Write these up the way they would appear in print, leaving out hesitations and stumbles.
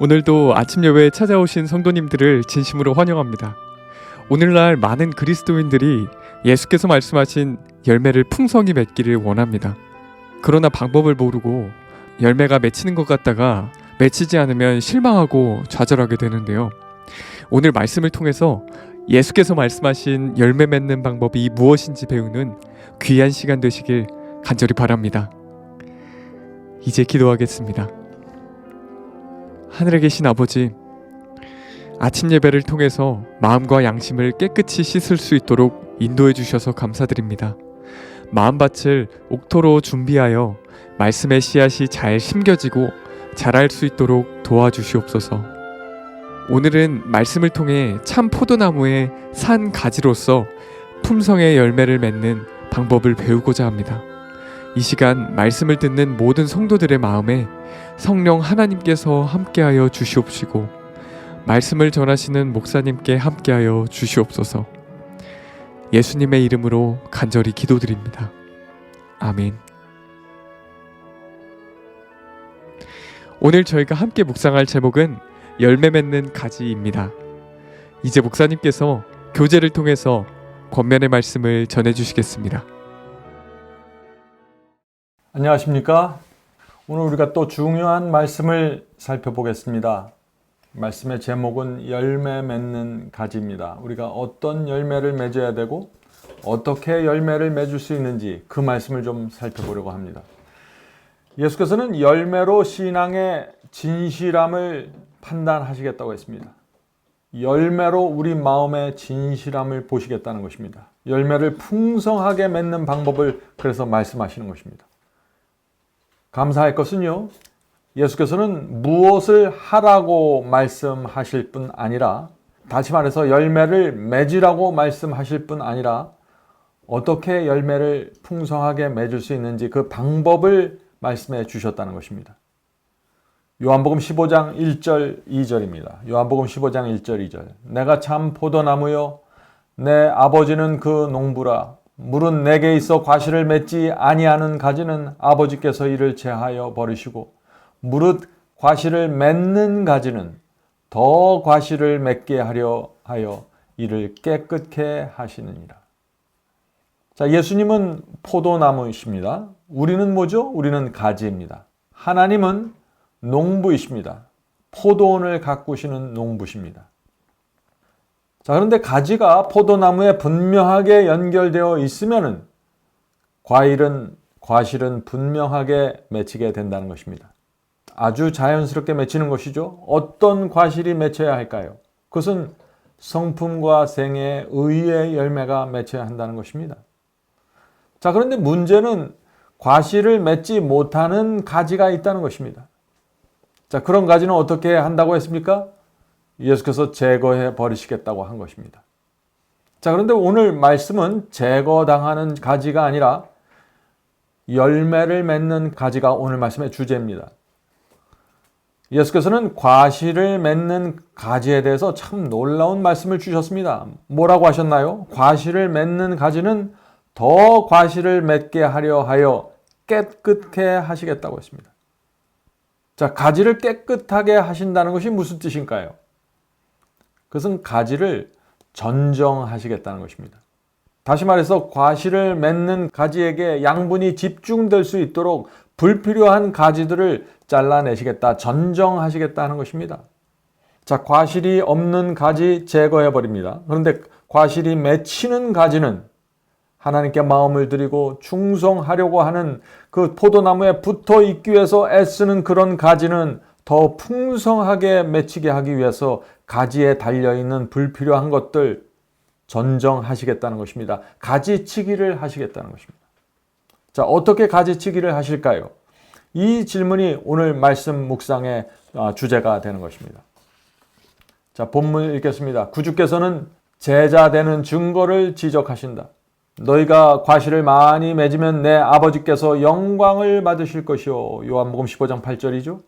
오늘도 아침 예배에 찾아오신 성도님들을 진심으로 환영합니다. 오늘날 많은 그리스도인들이 예수께서 말씀하신 열매를 풍성히 맺기를 원합니다. 그러나 방법을 모르고 열매가 맺히는 것 같다가 맺히지 않으면 실망하고 좌절하게 되는데요. 오늘 말씀을 통해서 예수께서 말씀하신 열매 맺는 방법이 무엇인지 배우는 귀한 시간 되시길 간절히 바랍니다. 이제 기도하겠습니다. 하늘에 계신 아버지, 아침 예배를 통해서 마음과 양심을 깨끗이 씻을 수 있도록 인도해 주셔서 감사드립니다. 마음밭을 옥토로 준비하여 말씀의 씨앗이 잘 심겨지고 자랄 수 있도록 도와주시옵소서. 오늘은 말씀을 통해 참 포도나무의 산 가지로서 품성의 열매를 맺는 방법을 배우고자 합니다. 이 시간 말씀을 듣는 모든 성도들의 마음에 성령 하나님께서 함께하여 주시옵시고 말씀을 전하시는 목사님께 함께하여 주시옵소서. 예수님의 이름으로 간절히 기도드립니다. 아멘. 오늘 저희가 함께 묵상할 제목은 열매 맺는 가지입니다. 이제 목사님께서 교제를 통해서 권면의 말씀을 전해주시겠습니다. 안녕하십니까? 오늘 우리가 또 중요한 말씀을 살펴보겠습니다. 말씀의 제목은 열매 맺는 가지입니다. 우리가 어떤 열매를 맺어야 되고 어떻게 열매를 맺을 수 있는지 그 말씀을 좀 살펴보려고 합니다. 예수께서는 열매로 신앙의 진실함을 판단하시겠다고 했습니다. 열매로 우리 마음의 진실함을 보시겠다는 것입니다. 열매를 풍성하게 맺는 방법을 그래서 말씀하시는 것입니다. 감사할 것은요, 예수께서는 무엇을 하라고 말씀하실 뿐 아니라, 다시 말해서 열매를 맺으라고 말씀하실 뿐 아니라 어떻게 열매를 풍성하게 맺을 수 있는지 그 방법을 말씀해 주셨다는 것입니다. 요한복음 15장 1절 2절입니다. 요한복음 15장 1절 2절. 내가 참 포도나무요 내 아버지는 그 농부라. 물은 내게 있어 과실을 맺지 아니하는 가지는 아버지께서 이를 제하여 버리시고 무릇 과실을 맺는 가지는 더 과실을 맺게 하려 하여 이를 깨끗게 하시느니라. 자, 예수님은 포도나무이십니다. 우리는 뭐죠? 우리는 가지입니다. 하나님은 농부이십니다. 포도원을 가꾸시는 농부십니다. 자, 그런데 가지가 포도나무에 분명하게 연결되어 있으면은 과실은 분명하게 맺히게 된다는 것입니다. 아주 자연스럽게 맺히는 것이죠. 어떤 과실이 맺혀야 할까요? 그것은 성품과 생애, 의의 열매가 맺혀야 한다는 것입니다. 자, 그런데 문제는 과실을 맺지 못하는 가지가 있다는 것입니다. 자, 그런 가지는 어떻게 한다고 했습니까? 예수께서 제거해 버리시겠다고 한 것입니다. 자, 그런데 오늘 말씀은 제거당하는 가지가 아니라 열매를 맺는 가지가 오늘 말씀의 주제입니다. 예수께서는 과실을 맺는 가지에 대해서 참 놀라운 말씀을 주셨습니다. 뭐라고 하셨나요? 과실을 맺는 가지는 더 과실을 맺게 하려 하여 깨끗게 하시겠다고 했습니다. 자, 가지를 깨끗하게 하신다는 것이 무슨 뜻일까요? 그것은 가지를 전정하시겠다는 것입니다. 다시 말해서 과실을 맺는 가지에게 양분이 집중될 수 있도록 불필요한 가지들을 잘라내시겠다, 전정하시겠다는 것입니다. 자, 과실이 없는 가지 제거해버립니다. 그런데 과실이 맺히는 가지는 하나님께 마음을 드리고 충성하려고 하는 그 포도나무에 붙어 있기 위해서 애쓰는 그런 가지는 더 풍성하게 맺히게 하기 위해서 가지에 달려있는 불필요한 것들 전정하시겠다는 것입니다. 가지치기를 하시겠다는 것입니다. 자, 어떻게 가지치기를 하실까요? 이 질문이 오늘 말씀 묵상의 주제가 되는 것입니다. 자, 본문 읽겠습니다. 구주께서는 제자 되는 증거를 지적하신다. 너희가 과실을 많이 맺으면 내 아버지께서 영광을 받으실 것이요. 요한복음 15장 8절이죠.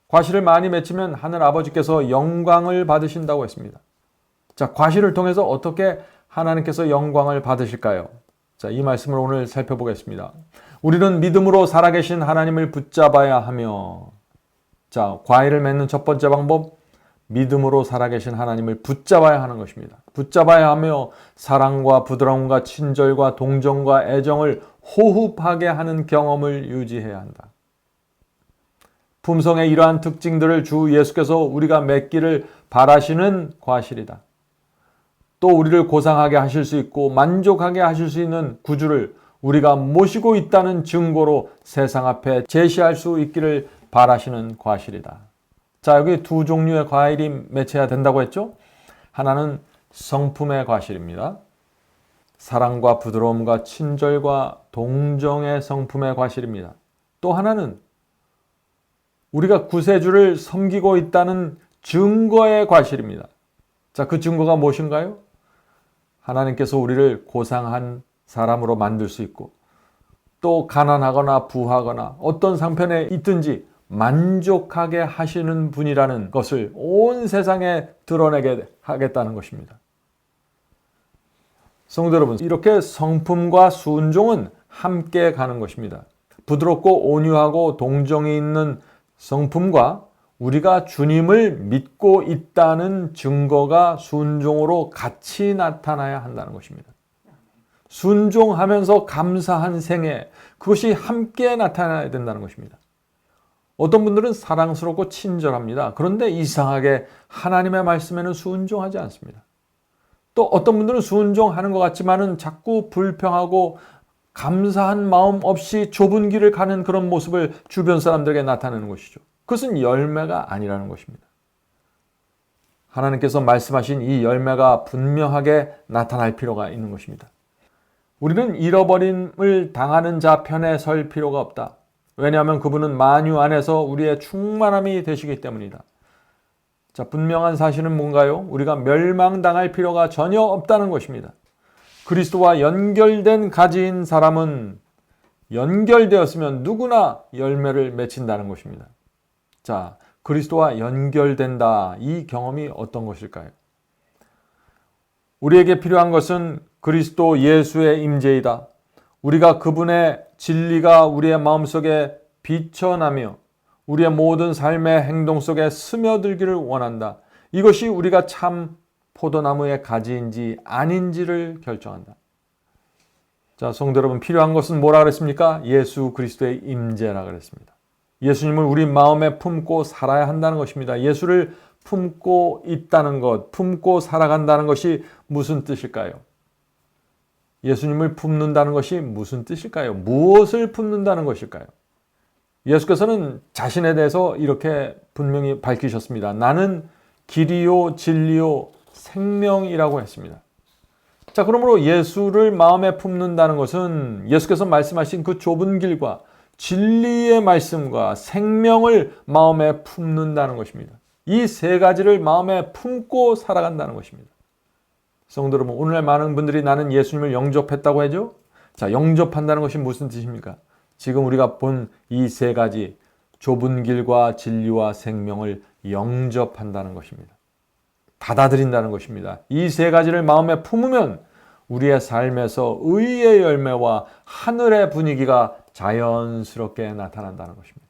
과실을 많이 맺히면 하늘 아버지께서 영광을 받으신다고 했습니다. 자, 과실을 통해서 어떻게 하나님께서 영광을 받으실까요? 자, 이 말씀을 오늘 살펴보겠습니다. 우리는 믿음으로 살아계신 하나님을 붙잡아야 하며, 자, 과일을 맺는 첫 번째 방법, 믿음으로 살아계신 하나님을 붙잡아야 하는 것입니다. 붙잡아야 하며 사랑과 부드러움과 친절과 동정과 애정을 호흡하게 하는 경험을 유지해야 한다. 품성의 이러한 특징들을 주 예수께서 우리가 맺기를 바라시는 과실이다. 또 우리를 고상하게 하실 수 있고 만족하게 하실 수 있는 구주를 우리가 모시고 있다는 증거로 세상 앞에 제시할 수 있기를 바라시는 과실이다. 자, 여기 두 종류의 과일이 맺혀야 된다고 했죠? 하나는 성품의 과실입니다. 사랑과 부드러움과 친절과 동정의 성품의 과실입니다. 또 하나는 우리가 구세주를 섬기고 있다는 증거의 과실입니다. 자, 그 증거가 무엇인가요? 하나님께서 우리를 고상한 사람으로 만들 수 있고 또 가난하거나 부하거나 어떤 상편에 있든지 만족하게 하시는 분이라는 것을 온 세상에 드러내게 하겠다는 것입니다. 성도 여러분, 이렇게 성품과 순종은 함께 가는 것입니다. 부드럽고 온유하고 동정이 있는 성품과 우리가 주님을 믿고 있다는 증거가 순종으로 같이 나타나야 한다는 것입니다. 순종하면서 감사한 생애, 그것이 함께 나타나야 된다는 것입니다. 어떤 분들은 사랑스럽고 친절합니다. 그런데 이상하게 하나님의 말씀에는 순종하지 않습니다. 또 어떤 분들은 순종하는 것 같지만은 자꾸 불평하고 감사한 마음 없이 좁은 길을 가는 그런 모습을 주변 사람들에게 나타내는 것이죠. 그것은 열매가 아니라는 것입니다. 하나님께서 말씀하신 이 열매가 분명하게 나타날 필요가 있는 것입니다. 우리는 잃어버림을 당하는 자 편에 설 필요가 없다. 왜냐하면 그분은 만유 안에서 우리의 충만함이 되시기 때문이다. 자, 분명한 사실은 뭔가요? 우리가 멸망당할 필요가 전혀 없다는 것입니다. 그리스도와 연결된 가지인 사람은 연결되었으면 누구나 열매를 맺힌다는 것입니다. 자, 그리스도와 연결된다. 이 경험이 어떤 것일까요? 우리에게 필요한 것은 그리스도 예수의 임재이다. 우리가 그분의 진리가 우리의 마음속에 비춰나며 우리의 모든 삶의 행동 속에 스며들기를 원한다. 이것이 우리가 참 포도나무의 가지인지 아닌지를 결정한다. 자, 성도 여러분, 필요한 것은 뭐라 그랬습니까? 예수 그리스도의 임재라 그랬습니다. 예수님을 우리 마음에 품고 살아야 한다는 것입니다. 예수를 품고 있다는 것, 품고 살아간다는 것이 무슨 뜻일까요? 예수님을 품는다는 것이 무슨 뜻일까요? 무엇을 품는다는 것일까요? 예수께서는 자신에 대해서 이렇게 분명히 밝히셨습니다. 나는 길이요 진리요 생명이라고 했습니다. 자, 그러므로 예수를 마음에 품는다는 것은 예수께서 말씀하신 그 좁은 길과 진리의 말씀과 생명을 마음에 품는다는 것입니다. 이 세 가지를 마음에 품고 살아간다는 것입니다. 성도 여러분, 오늘날 많은 분들이 나는 예수님을 영접했다고 하죠? 자, 영접한다는 것이 무슨 뜻입니까? 지금 우리가 본 이 세 가지 좁은 길과 진리와 생명을 영접한다는 것입니다. 받아들인다는 것입니다. 이 세 가지를 마음에 품으면 우리의 삶에서 의의 열매와 하늘의 분위기가 자연스럽게 나타난다는 것입니다.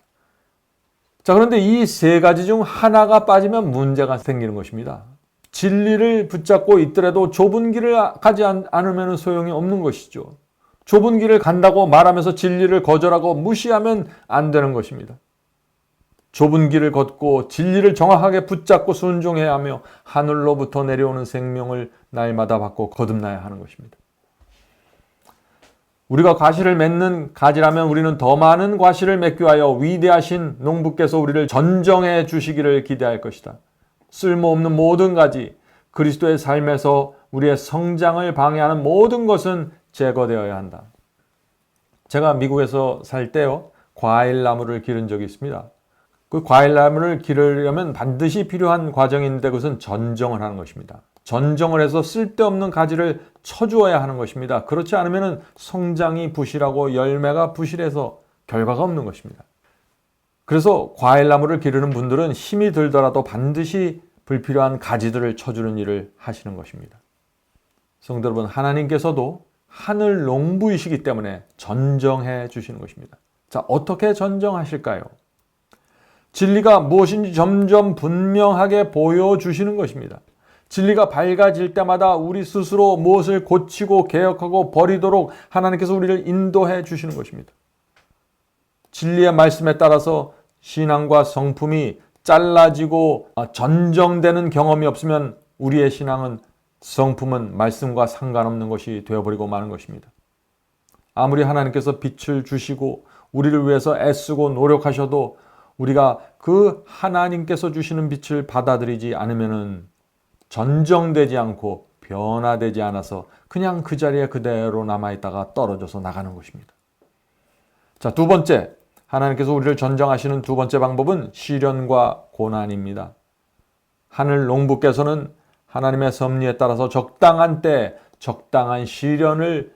자, 그런데 이 세 가지 중 하나가 빠지면 문제가 생기는 것입니다. 진리를 붙잡고 있더라도 좁은 길을 가지 않으면 소용이 없는 것이죠. 좁은 길을 간다고 말하면서 진리를 거절하고 무시하면 안 되는 것입니다. 좁은 길을 걷고 진리를 정확하게 붙잡고 순종해야 하며 하늘로부터 내려오는 생명을 날마다 받고 거듭나야 하는 것입니다. 우리가 과실을 맺는 가지라면 우리는 더 많은 과실을 맺기 위하여 위대하신 농부께서 우리를 전정해 주시기를 기대할 것이다. 쓸모없는 모든 가지, 그리스도의 삶에서 우리의 성장을 방해하는 모든 것은 제거되어야 한다. 제가 미국에서 살 때요, 과일나무를 기른 적이 있습니다. 그 과일나무를 기르려면 반드시 필요한 과정인데 그것은 전정을 하는 것입니다. 전정을 해서 쓸데없는 가지를 쳐주어야 하는 것입니다. 그렇지 않으면 성장이 부실하고 열매가 부실해서 결과가 없는 것입니다. 그래서 과일나무를 기르는 분들은 힘이 들더라도 반드시 불필요한 가지들을 쳐주는 일을 하시는 것입니다. 성도 여러분, 하나님께서도 하늘 농부이시기 때문에 전정해 주시는 것입니다. 자, 어떻게 전정하실까요? 진리가 무엇인지 점점 분명하게 보여주시는 것입니다. 진리가 밝아질 때마다 우리 스스로 무엇을 고치고 개혁하고 버리도록 하나님께서 우리를 인도해 주시는 것입니다. 진리의 말씀에 따라서 신앙과 성품이 잘라지고 전정되는 경험이 없으면 우리의 신앙은, 성품은 말씀과 상관없는 것이 되어버리고 마는 것입니다. 아무리 하나님께서 빛을 주시고 우리를 위해서 애쓰고 노력하셔도 우리가 그 하나님께서 주시는 빛을 받아들이지 않으면은 전정되지 않고 변화되지 않아서 그냥 그 자리에 그대로 남아있다가 떨어져서 나가는 것입니다. 자, 두 번째, 하나님께서 우리를 전정하시는 두 번째 방법은 시련과 고난입니다. 하늘 농부께서는 하나님의 섭리에 따라서 적당한 때 적당한 시련을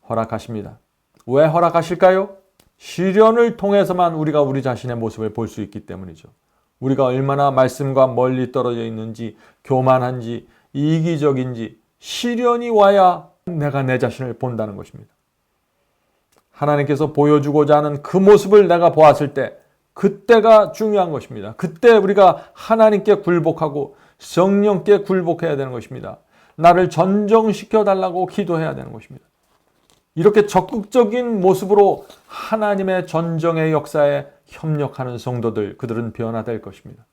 허락하십니다. 왜 허락하실까요? 시련을 통해서만 우리가 우리 자신의 모습을 볼 수 있기 때문이죠. 우리가 얼마나 말씀과 멀리 떨어져 있는지, 교만한지, 이기적인지 시련이 와야 내가 내 자신을 본다는 것입니다. 하나님께서 보여주고자 하는 그 모습을 내가 보았을 때 그때가 중요한 것입니다. 그때 우리가 하나님께 굴복하고 성령께 굴복해야 되는 것입니다. 나를 전정시켜 달라고 기도해야 되는 것입니다. 이렇게 적극적인 모습으로 하나님의 전정의 역사에 협력하는 성도들, 그들은 변화될 것입니다.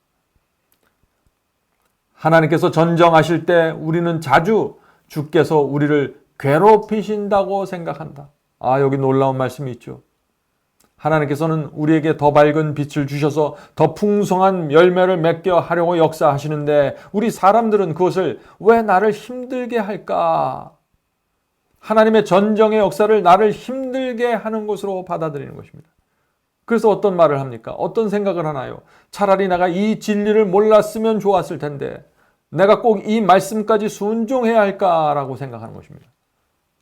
하나님께서 전정하실 때 우리는 자주 주께서 우리를 괴롭히신다고 생각한다. 여기 놀라운 말씀이 있죠. 하나님께서는 우리에게 더 밝은 빛을 주셔서 더 풍성한 열매를 맺게 하려고 역사하시는데 우리 사람들은 그것을 왜 나를 힘들게 할까? 하나님의 전정의 역사를 나를 힘들게 하는 것으로 받아들이는 것입니다. 그래서 어떤 말을 합니까? 어떤 생각을 하나요? 차라리 내가 이 진리를 몰랐으면 좋았을 텐데 내가 꼭 이 말씀까지 순종해야 할까라고 생각하는 것입니다.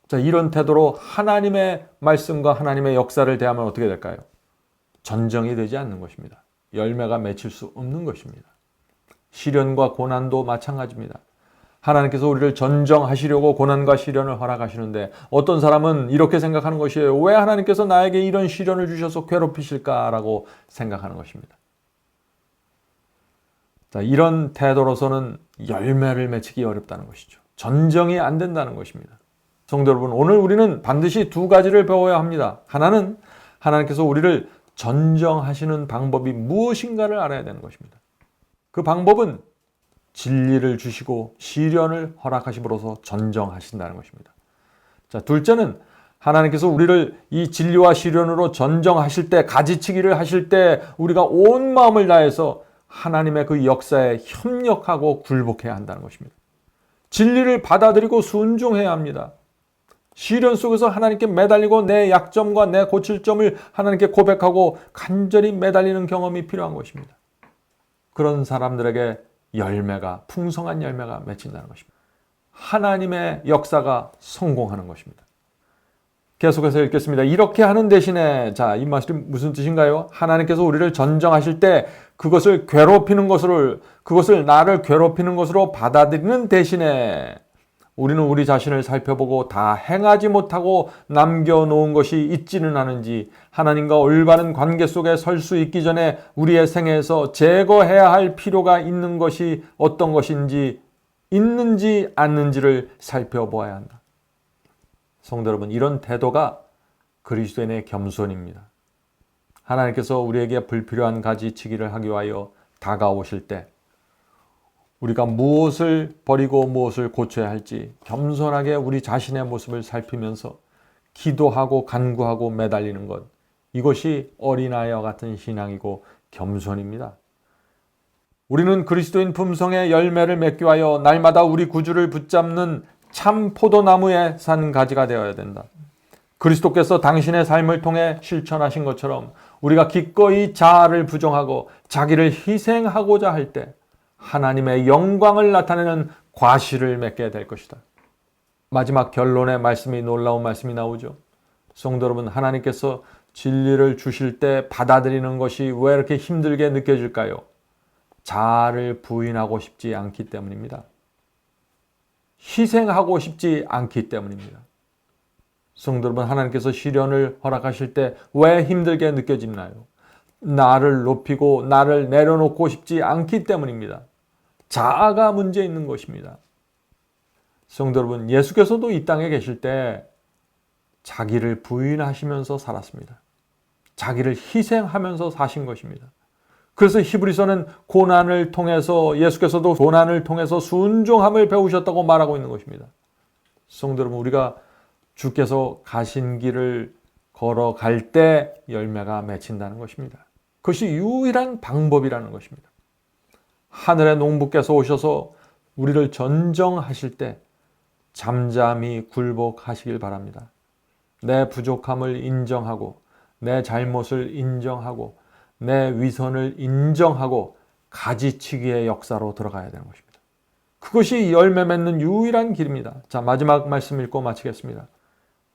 자, 이런 태도로 하나님의 말씀과 하나님의 역사를 대하면 어떻게 될까요? 전정이 되지 않는 것입니다. 열매가 맺힐 수 없는 것입니다. 시련과 고난도 마찬가지입니다. 하나님께서 우리를 전정하시려고 고난과 시련을 허락하시는데 어떤 사람은 이렇게 생각하는 것이에요. 왜 하나님께서 나에게 이런 시련을 주셔서 괴롭히실까라고 생각하는 것입니다. 자, 이런 태도로서는 열매를 맺히기 어렵다는 것이죠. 전정이 안 된다는 것입니다. 성도 여러분, 오늘 우리는 반드시 두 가지를 배워야 합니다. 하나는 하나님께서 우리를 전정하시는 방법이 무엇인가를 알아야 되는 것입니다. 그 방법은 진리를 주시고 시련을 허락하심으로써 전정하신다는 것입니다. 자, 둘째는 하나님께서 우리를 이 진리와 시련으로 전정하실 때, 가지치기를 하실 때 우리가 온 마음을 다해서 하나님의 그 역사에 협력하고 굴복해야 한다는 것입니다. 진리를 받아들이고 순종해야 합니다. 시련 속에서 하나님께 매달리고 내 약점과 내 고칠 점을 하나님께 고백하고 간절히 매달리는 경험이 필요한 것입니다. 그런 사람들에게 열매가, 풍성한 열매가 맺힌다는 것입니다. 하나님의 역사가 성공하는 것입니다. 계속해서 읽겠습니다. 이렇게 하는 대신에, 자, 이 말씀이 무슨 뜻인가요? 하나님께서 우리를 전정하실 때 그것을 나를 괴롭히는 것으로 받아들이는 대신에 우리는 우리 자신을 살펴보고 다 행하지 못하고 남겨놓은 것이 있지는 않은지, 하나님과 올바른 관계 속에 설 수 있기 전에 우리의 생애에서 제거해야 할 필요가 있는 것이 어떤 것인지, 있는지 않는지를 살펴보아야 한다. 성도 여러분, 이런 태도가 그리스도인의 겸손입니다. 하나님께서 우리에게 불필요한 가지치기를 하기 위하여 다가오실 때 우리가 무엇을 버리고 무엇을 고쳐야 할지 겸손하게 우리 자신의 모습을 살피면서 기도하고 간구하고 매달리는 것, 이것이 어린아이와 같은 신앙이고 겸손입니다. 우리는 그리스도인 품성의 열매를 맺기 위하여 날마다 우리 구주를 붙잡는 참 포도나무에 산 가지가 되어야 된다. 그리스도께서 당신의 삶을 통해 실천하신 것처럼 우리가 기꺼이 자아를 부정하고 자기를 희생하고자 할 때 하나님의 영광을 나타내는 과실을 맺게 될 것이다. 마지막 결론의 말씀이, 놀라운 말씀이 나오죠. 성도 여러분, 하나님께서 진리를 주실 때 받아들이는 것이 왜 이렇게 힘들게 느껴질까요? 자아를 부인하고 싶지 않기 때문입니다. 희생하고 싶지 않기 때문입니다. 성도 여러분, 하나님께서 시련을 허락하실 때 왜 힘들게 느껴지나요? 나를 높이고 나를 내려놓고 싶지 않기 때문입니다. 자아가 문제 있는 것입니다. 성도 여러분, 예수께서도 이 땅에 계실 때 자기를 부인하시면서 살았습니다. 자기를 희생하면서 사신 것입니다. 그래서 히브리서는 고난을 통해서, 예수께서도 고난을 통해서 순종함을 배우셨다고 말하고 있는 것입니다. 성도 여러분, 우리가 주께서 가신 길을 걸어갈 때 열매가 맺힌다는 것입니다. 그것이 유일한 방법이라는 것입니다. 하늘의 농부께서 오셔서 우리를 전정하실 때 잠잠히 굴복하시길 바랍니다. 내 부족함을 인정하고 내 잘못을 인정하고 내 위선을 인정하고 가지치기의 역사로 들어가야 되는 것입니다. 그것이 열매 맺는 유일한 길입니다. 자, 마지막 말씀 읽고 마치겠습니다.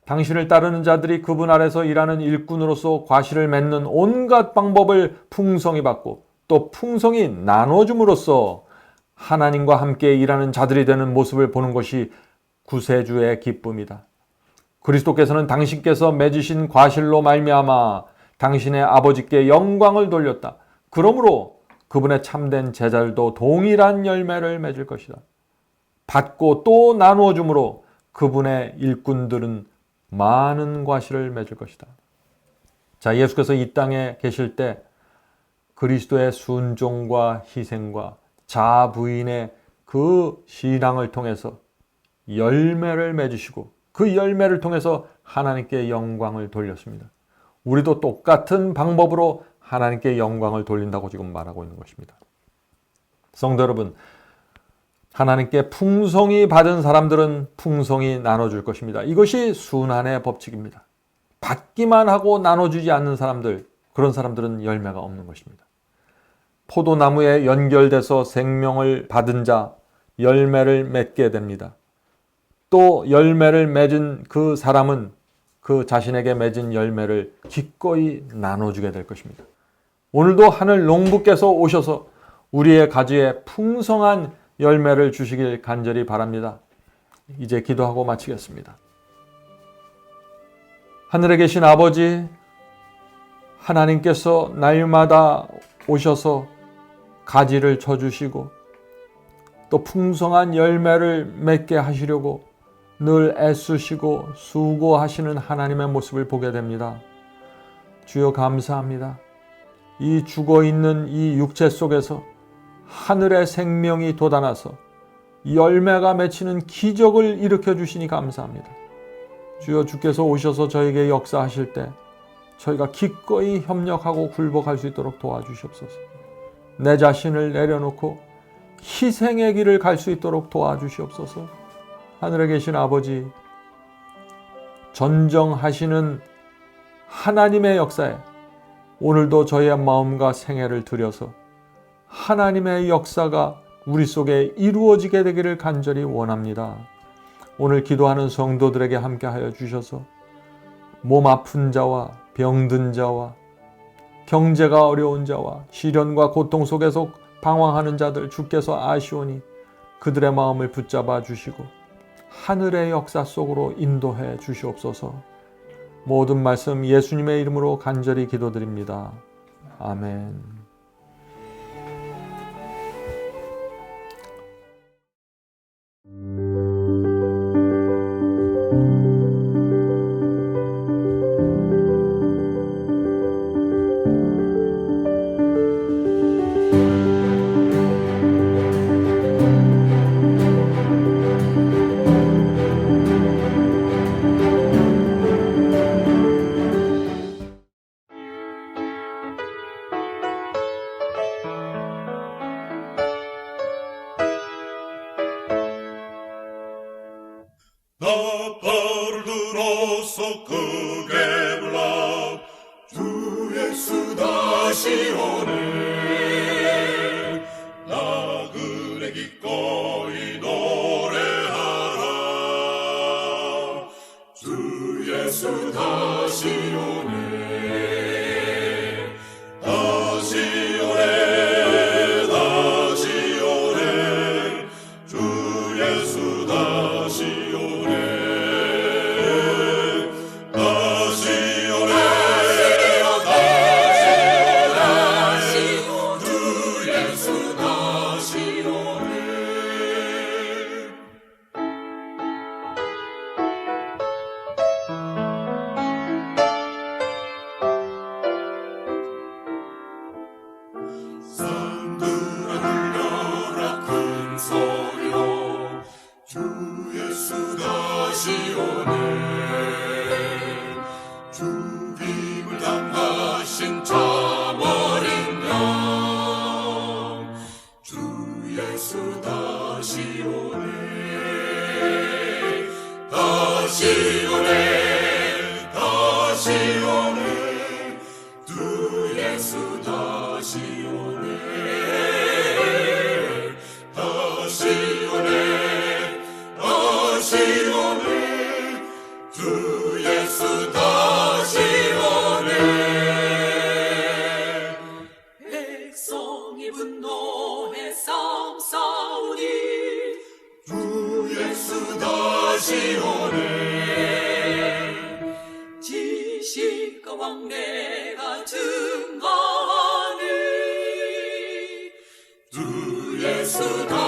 당신을 따르는 자들이 그분 아래서 일하는 일꾼으로서 과실을 맺는 온갖 방법을 풍성히 받고 또 풍성히 나눠줌으로써 하나님과 함께 일하는 자들이 되는 모습을 보는 것이 구세주의 기쁨이다. 그리스도께서는 당신께서 맺으신 과실로 말미암아 당신의 아버지께 영광을 돌렸다. 그러므로 그분의 참된 제자들도 동일한 열매를 맺을 것이다. 받고 또 나누어 주므로 그분의 일꾼들은 많은 과실을 맺을 것이다. 자, 예수께서 이 땅에 계실 때 그리스도의 순종과 희생과 자아 부인의 그 신앙을 통해서 열매를 맺으시고 그 열매를 통해서 하나님께 영광을 돌렸습니다. 우리도 똑같은 방법으로 하나님께 영광을 돌린다고 지금 말하고 있는 것입니다. 성도 여러분, 하나님께 풍성히 받은 사람들은 풍성히 나눠줄 것입니다. 이것이 순환의 법칙입니다. 받기만 하고 나눠주지 않는 사람들, 그런 사람들은 열매가 없는 것입니다. 포도나무에 연결돼서 생명을 받은 자, 열매를 맺게 됩니다. 또 열매를 맺은 그 사람은 그 자신에게 맺은 열매를 기꺼이 나눠주게 될 것입니다. 오늘도 하늘 농부께서 오셔서 우리의 가지에 풍성한 열매를 주시길 간절히 바랍니다. 이제 기도하고 마치겠습니다. 하늘에 계신 아버지, 하나님께서 날마다 오셔서 가지를 쳐주시고 또 풍성한 열매를 맺게 하시려고 늘 애쓰시고 수고하시는 하나님의 모습을 보게 됩니다. 주여 감사합니다. 이 죽어있는 이 육체 속에서 하늘의 생명이 돋아나서 열매가 맺히는 기적을 일으켜 주시니 감사합니다. 주여, 주께서 오셔서 저에게 역사하실 때 저희가 기꺼이 협력하고 굴복할 수 있도록 도와주시옵소서. 내 자신을 내려놓고 희생의 길을 갈 수 있도록 도와주시옵소서. 하늘에 계신 아버지, 전정하시는 하나님의 역사에 오늘도 저희의 마음과 생애를 들여서 하나님의 역사가 우리 속에 이루어지게 되기를 간절히 원합니다. 오늘 기도하는 성도들에게 함께하여 주셔서 몸 아픈 자와 병든 자와 경제가 어려운 자와 시련과 고통 속에서 방황하는 자들 주께서 아시오니 그들의 마음을 붙잡아 주시고 하늘의 역사 속으로 인도해 주시옵소서. 모든 말씀 예수님의 이름으로 간절히 기도드립니다. 아멘. 예수 다시 오네 다시 오네 다시 오네 주 예수 다시 오네 다시 오네 다시 오네 주 예수 다시 오네 백성이 분노해 싸움 싸우니 주 예수 다시 오네 지식과 왕래가 증거하니 주 예수 다시